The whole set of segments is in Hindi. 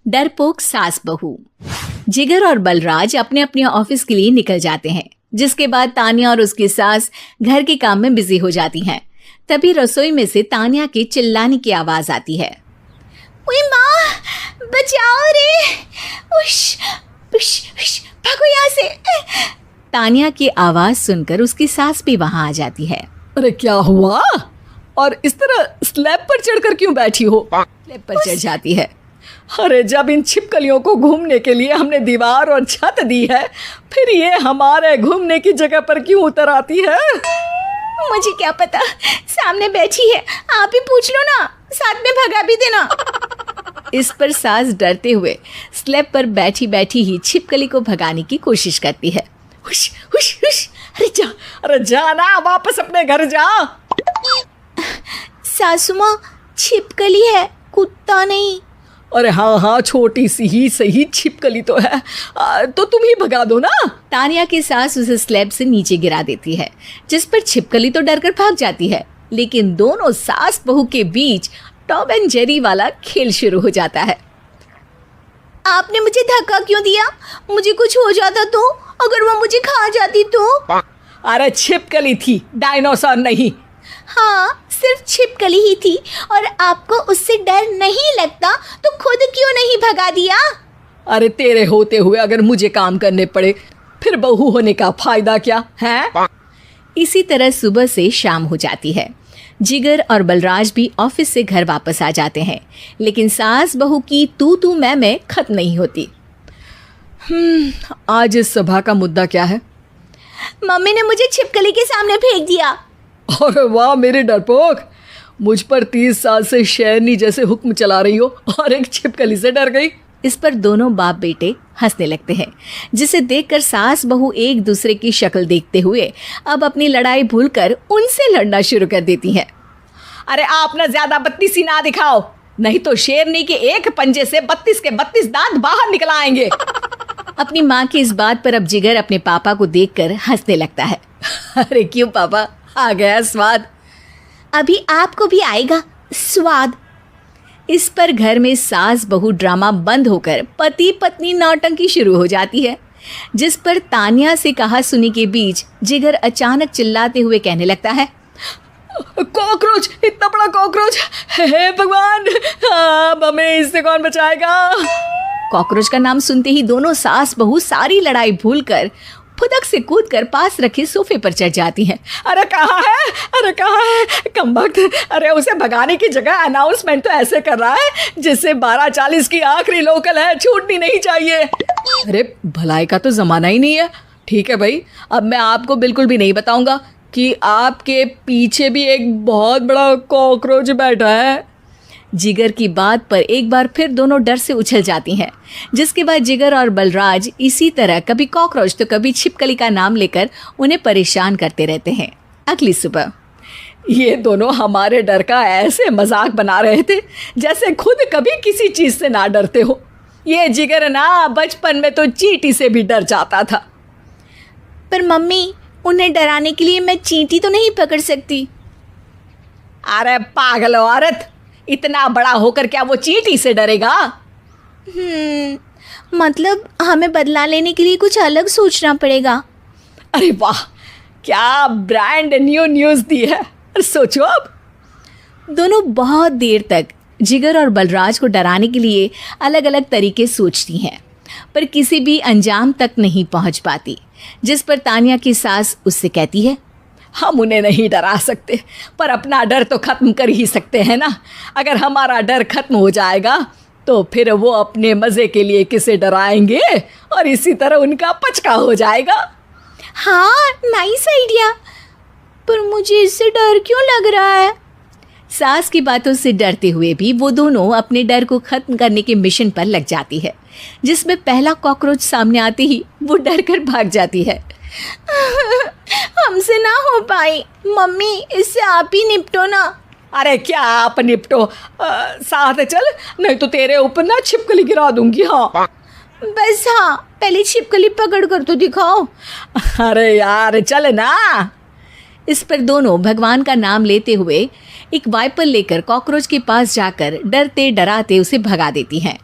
डरपोक सास बहू। जिगर और बलराज अपने अपने ऑफिस के लिए निकल जाते हैं, जिसके बाद तानिया और उसकी सास घर के काम में बिजी हो जाती हैं। तभी रसोई में से तानिया के चिल्लाने की आवाज आती है। ओए माँ, बचाओ रे, उश, उश, उश, भागो यहाँ से। तानिया की आवाज सुनकर उसकी सास भी वहां आ जाती है। अरे क्या हुआ? और इस तरह स्लैब पर चढ़कर क्यों बैठी हो? स्लैब पर चढ़ जाती है। अरे जब इन छिपकलियों को घूमने के लिए हमने दीवार और छत दी है, फिर ये हमारे घूमने की जगह पर क्यों उतर आती है? मुझे क्या पता, सामने बैठी है, आप ही पूछ लो ना, साथ में भगा भी देना। इस पर सास डरते हुए स्लैब पर बैठी बैठी ही छिपकली को भगाने की कोशिश करती है। हुश, हुश, हुश, अरे जा ना, वापस अपने घर जा। सासू माँ, छिपकली है, कुत्ता नहीं। अरे हाँ, छोटी सी ही सही छिपकली तो है, तो तुम ही भगा दो ना। तानिया की सास उसे स्लैब से नीचे गिरा देती है, जिस पर छिपकली तो डरकर भाग जाती है। लेकिन दोनों सास बहू के बीच टॉम एंड जेरी वाला खेल शुरू हो जाता है। आपने मुझे धक्का क्यों दिया? मुझे कुछ हो जाता तो? अगर वो मुझे खा जाती तो? अरे छिपकली थी, डायनासोर नहीं। हाँ, सिर्फ छिपकली ही थी, और आपको उससे डर नहीं लगता तो खुद क्यों नहीं भगा दिया? अरे तेरे होते हुए अगर मुझे काम करने पड़े, फिर बहू होने का फायदा क्या है? इसी तरह सुबह से शाम हो जाती है। जिगर और बलराज भी ऑफिस से घर वापस आ जाते हैं, लेकिन सास बहू की तू मैं खत्म नहीं होती। आज इस सभा का मुद्दा क्या है? मम्मी ने मुझे छिपकली के सामने फेंक दिया। अरे वाह मेरे डरपोक, मुझ पर 30 साल से शेरनी जैसे हुक्म चला रही हो और एक छिपकली से डर गई। इस पर दोनों बाप बेटे हंसने लगते हैं, जिसे देखकर सास बहू एक दूसरे की शक्ल देखते हुए अब अपनी लड़ाई भूलकर उनसे लड़ना शुरू कर देती हैं। अरे आप ना ज्यादा बत्तीसी ना दिखाओ, नहीं तो शेरनी के एक पंजे से 32 के 32 दांत बाहर निकल आएंगे। अपनी माँ की इस बात पर अब जिगर अपने पापा को देखकर हंसने लगता है। अरे क्यों पापा, आ गया स्वाद। अभी आपको भी आएगा स्वाद। इस पर घर में सास बहू ड्रामा बंद होकर पति पत्नी नौटंकी शुरू हो जाती है, जिस पर तानिया से कहा सुनी के बीच जिगर अचानक चिल्लाते हुए कहने लगता है। कॉकरोच, इतना बड़ा कॉकरोच, हे भगवान, अब हमें इससे कौन बचाएगा? कॉकरोच का नाम सुनते ही दोनों सास बहू सारी लड़ाई भूलकर फुदक से कूदकर पास रखे सोफे पर चढ़ जाती हैं। अरे कहाँ है कमबख्त? अरे उसे भगाने की जगह अनाउंसमेंट तो ऐसे कर रहा है जिससे 12:40 की आखिरी लोकल है, छूटनी नहीं चाहिए। अरे भलाई का तो जमाना ही नहीं है। ठीक है भाई, अब मैं आपको बिल्कुल भी नहीं बताऊंगा कि आपके पीछे भी एक बहुत बड़ा कॉकरोच बैठा है। जिगर की बात पर एक बार फिर दोनों डर से उछल जाती हैं, जिसके बाद जिगर और बलराज इसी तरह कभी कॉकरोच तो कभी छिपकली का नाम लेकर उन्हें परेशान करते रहते हैं। अगली सुबह ये दोनों हमारे डर का ऐसे मजाक बना रहे थे जैसे खुद कभी किसी चीज़ से ना डरते हो। ये जिगर ना बचपन में तो चींटी से भी डर जाता था। पर मम्मी, उन्हें डराने के लिए मैं चींटी तो नहीं पकड़ सकती। अरे पागल औरत, इतना बड़ा होकर क्या वो चींटी से डरेगा? मतलब हमें बदला लेने के लिए कुछ अलग सोचना पड़ेगा। अरे वाह, क्या ब्रांड न्यू न्यूज़ दी है। सोचो अब। दोनों बहुत देर तक जिगर और बलराज को डराने के लिए अलग अलग तरीके सोचती हैं, पर किसी भी अंजाम तक नहीं पहुंच पाती, जिस पर तानिया की सास उससे कहती है। हम उन्हें नहीं डरा सकते, पर अपना डर तो ख़त्म कर ही सकते हैं ना। अगर हमारा डर ख़त्म हो जाएगा तो फिर वो अपने मज़े के लिए किसे डराएंगे और इसी तरह उनका पचका हो जाएगा। हाँ, नाइस आइडिया, पर मुझे इससे डर क्यों लग रहा है? सास की बातों से डरते हुए भी वो दोनों अपने डर को ख़त्म करने के मिशन पर लग जाती है, जिसमें पहला कॉकरोच सामने आते ही वो डर कर भाग जाती है। हमसे ना हो पाई मम्मी, इससे आप ही निपटो ना। अरे क्या आप निपटो, साथ चल, नहीं तो तेरे ऊपर ना छिपकली गिरा दूंगी। हाँ बस, हाँ पहले छिपकली पकड़ कर तो दिखाओ। अरे यार चल ना। इस पर दोनों भगवान का नाम लेते हुए एक वाइपर लेकर कॉकरोच के पास जाकर डरते डराते उसे भगा देती हैं।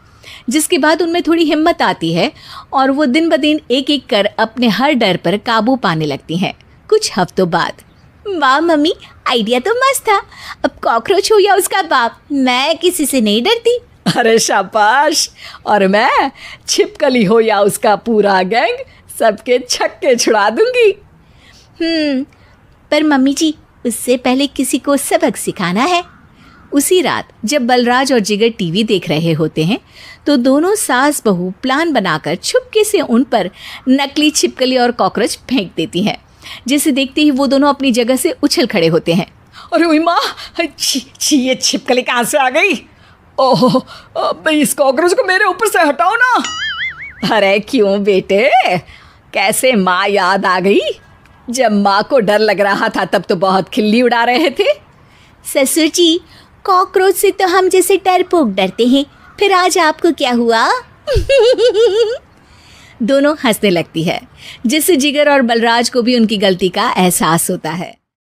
जिसके बाद उनमें थोड़ी हिम्मत आती है और वो दिन ब दिन एक एक कर अपने हर डर पर काबू पाने लगती हैं। कुछ हफ्तों बाद, वाह मम्मी, आइडिया तो मस्त था। अब कॉकरोच हो या उसका बाप, मैं किसी से नहीं डरती। अरे शाबाश। और मैं छिपकली हो या उसका पूरा गैंग, सबके छक्के छुड़ा दूंगी। पर मम्मी जी, उससे पहले किसी को सबक सिखाना है। उसी रात जब बलराज और जिगर टीवी देख रहे होते हैं तो दोनों सास बहू प्लान बनाकर छुपके से उन पर नकली छिपकली और कॉकरोच फेंक देती हैं, जिसे देखते ही वो दोनों अपनी जगह से उछल खड़े होते हैं। अरे ओए माँ, छी, ये छिपकली कहाँ से आ गई? ओह, अब इस कॉकरोच को मेरे ऊपर से हटाओ ना। अरे क्यों बेटे, कैसे माँ याद आ गई? जब माँ को डर लग रहा था तब तो बहुत खिल्ली उड़ा रहे थे। ससुर जी, कॉकरोच से तो हम जैसे डरपोक डरते हैं, फिर आज आपको क्या हुआ? दोनों हंसने लगती है, जिससे जिगर और बलराज को भी उनकी गलती का एहसास होता है।